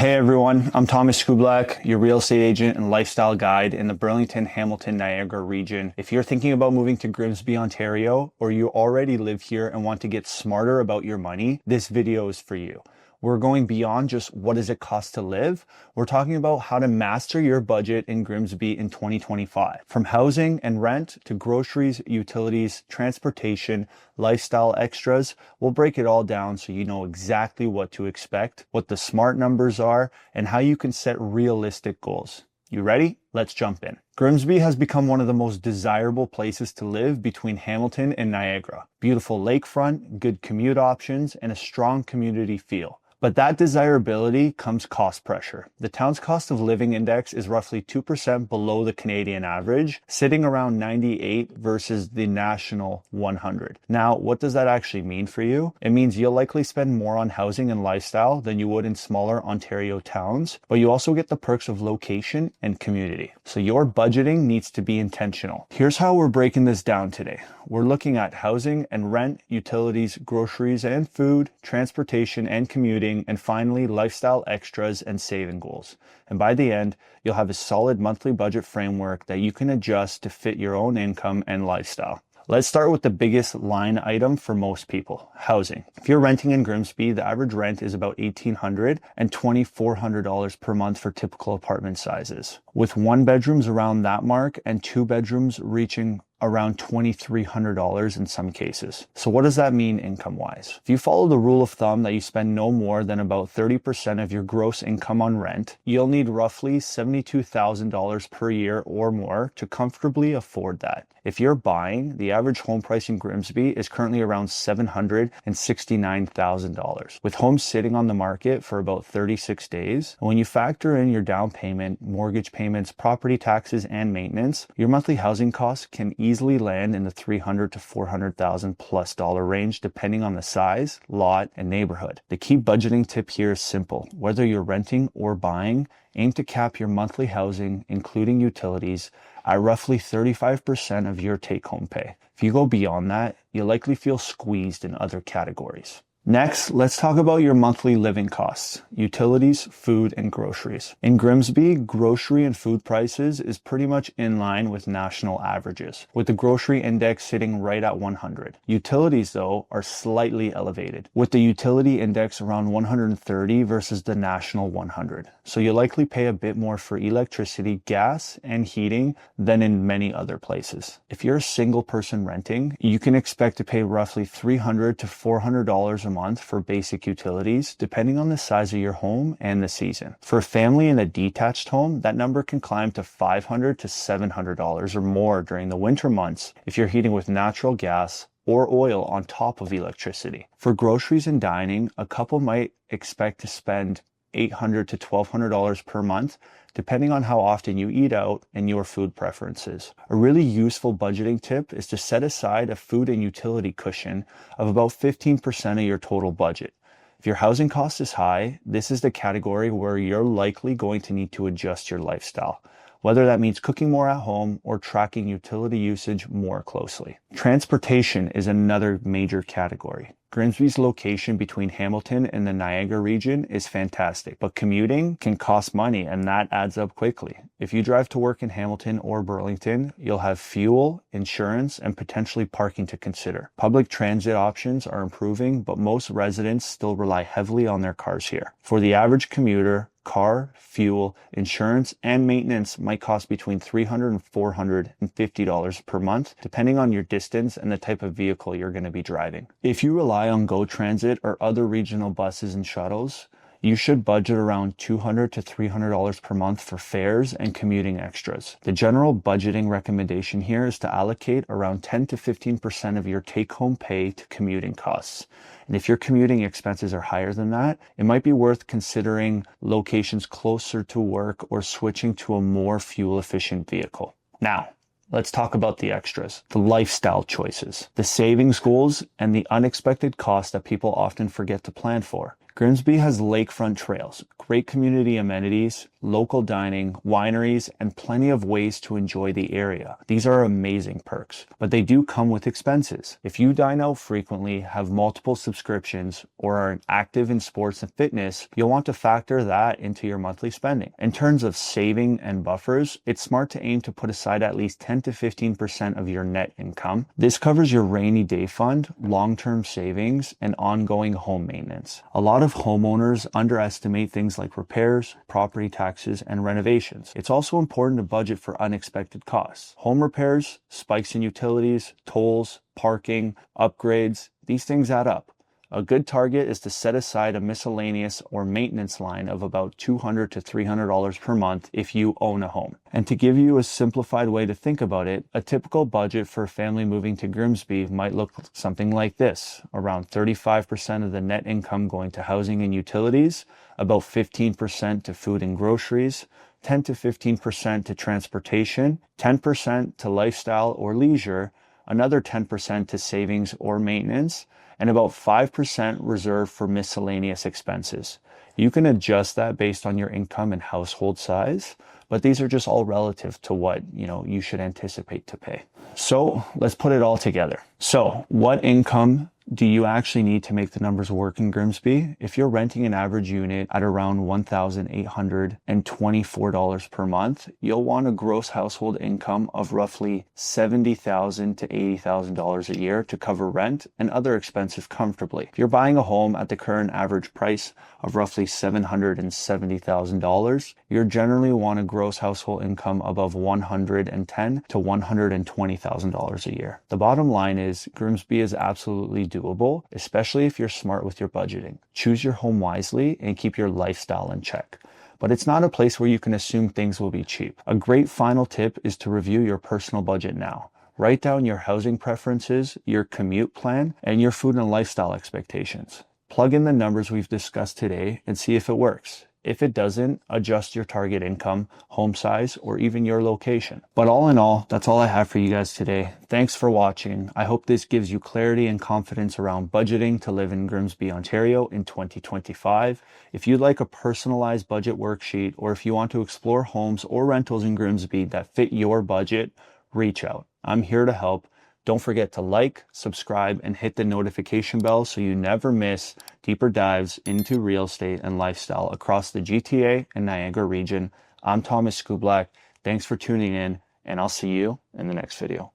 Hey everyone, I'm Thomas Kublak, your real estate agent and lifestyle guide in the Burlington, Hamilton, Niagara region. If you're thinking about moving to Grimsby, Ontario, or you already live here and want to get smarter about your money, this video is for you. We're going beyond just what does it cost to live. We're talking about how to master your budget in Grimsby in 2025. From housing and rent to groceries, utilities, transportation, lifestyle extras, we'll break it all down so you know exactly what to expect, what the smart numbers are, and how you can set realistic goals. You ready? Let's jump in. Grimsby has become one of the most desirable places to live between Hamilton and Niagara. Beautiful lakefront, good commute options, and a strong community feel. But that desirability comes cost pressure. The town's cost of living index is roughly 2% below the Canadian average, sitting around 98 versus the national 100. Now, what does that actually mean for you? It means you'll likely spend more on housing and lifestyle than you would in smaller Ontario towns, but you also get the perks of location and community. So your budgeting needs to be intentional. Here's how we're breaking this down today. We're looking at housing and rent, utilities, groceries and food, transportation and commuting, and finally lifestyle extras and saving goals. And by the end, you'll have a solid monthly budget framework that you can adjust to fit your own income and lifestyle. Let's start with the biggest line item for most people, housing. If you're renting in Grimsby, the average rent is about $1,800 and $2,400 per month for typical apartment sizes, with one bedrooms around that mark and two bedrooms reaching around $2,300 in some cases. So what does that mean income-wise? If you follow the rule of thumb that you spend no more than about 30% of your gross income on rent, you'll need roughly $72,000 per year or more to comfortably afford that. If you're buying, the average home price in Grimsby is currently around $769,000, with homes sitting on the market for about 36 days. And when you factor in your down payment, mortgage payments, property taxes, and maintenance, your monthly housing costs can easily land in the $300,000 to $400,000 plus range, depending on the size, lot, and neighborhood. The key budgeting tip here is simple. Whether you're renting or buying, aim to cap your monthly housing, including utilities, at roughly 35% of your take-home pay. If you go beyond that, you'll likely feel squeezed in other categories. Next, let's talk about your monthly living costs, utilities, food, and groceries. In Grimsby, grocery and food prices is pretty much in line with national averages, with the grocery index sitting right at 100. Utilities, though, are slightly elevated, with the utility index around 130 versus the national 100. So you'll likely pay a bit more for electricity, gas, and heating than in many other places. If you're a single person renting, you can expect to pay roughly $300 to $400 a month for basic utilities, depending on the size of your home and the season. For a family in a detached home, that number can climb to $500 to $700 or more during the winter months if you're heating with natural gas or oil on top of electricity. For groceries and dining, a couple might expect to spend $800 to $1,200 per month, depending on how often you eat out and your food preferences. A really useful budgeting tip is to set aside a food and utility cushion of about 15% of your total budget. If your housing cost is high, this is the category where you're likely going to need to adjust your lifestyle, whether that means cooking more at home or tracking utility usage more closely. Transportation is another major category. Grimsby's location between Hamilton and the Niagara region is fantastic, but commuting can cost money and that adds up quickly. If you drive to work in Hamilton or Burlington, you'll have fuel, insurance, and potentially parking to consider. Public transit options are improving, but most residents still rely heavily on their cars here. For the average commuter, car, fuel, insurance, and maintenance might cost between $300 and $450 per month, depending on your distance and the type of vehicle you're going to be driving. If you rely on GO Transit or other regional buses and shuttles, you should budget around $200 to $300 per month for fares and commuting extras. The general budgeting recommendation here is to allocate around 10 to 15% of your take-home pay to commuting costs. And if your commuting expenses are higher than that, it might be worth considering locations closer to work or switching to a more fuel-efficient vehicle. Now, let's talk about the extras, the lifestyle choices, the savings goals, and the unexpected costs that people often forget to plan for. Grimsby has lakefront trails, great community amenities, local dining, wineries, and plenty of ways to enjoy the area. These are amazing perks, but they do come with expenses. If you dine out frequently, have multiple subscriptions, or are active in sports and fitness, you'll want to factor that into your monthly spending. In terms of saving and buffers, it's smart to aim to put aside at least 10 to 15% of your net income. This covers your rainy day fund, long-term savings, and ongoing home maintenance. A lot of homeowners underestimate things like repairs, property taxes, and renovations. It's also important to budget for unexpected costs. Home repairs, spikes in utilities, tolls, parking, upgrades, these things add up. A good target is to set aside a miscellaneous or maintenance line of about $200 to $300 per month if you own a home. And to give you a simplified way to think about it, a typical budget for a family moving to Grimsby might look something like this: around 35% of the net income going to housing and utilities, about 15% to food and groceries, 10 to 15% to transportation, 10% to lifestyle or leisure, another 10% to savings or maintenance, and about 5% reserved for miscellaneous expenses. You can adjust that based on your income and household size, but these are just all relative to what, you should anticipate to pay. So let's put it all together. So what income do you actually need to make the numbers work in Grimsby? If you're renting an average unit at around $1,824 per month, you'll want a gross household income of roughly $70,000 to $80,000 a year to cover rent and other expenses comfortably. If you're buying a home at the current average price of roughly $770,000, you generally want a gross household income above $110,000 to $120,000 a year. The bottom line is Grimsby is absolutely doable, especially if you're smart with your budgeting. Choose your home wisely and keep your lifestyle in check. But it's not a place where you can assume things will be cheap. A great final tip is to review your personal budget now. Write down your housing preferences, your commute plan, and your food and lifestyle expectations. Plug in the numbers we've discussed today and see if it works. If it doesn't, adjust your target income, home size, or even your location. But all in all, that's all I have for you guys today. Thanks for watching. I hope this gives you clarity and confidence around budgeting to live in Grimsby, Ontario in 2025. If you'd like a personalized budget worksheet, or if you want to explore homes or rentals in Grimsby that fit your budget, reach out. I'm here to help. Don't forget to like, subscribe, and hit the notification bell so you never miss deeper dives into real estate and lifestyle across the GTA and Niagara region. I'm Thomas Skublak. Thanks for tuning in, and I'll see you in the next video.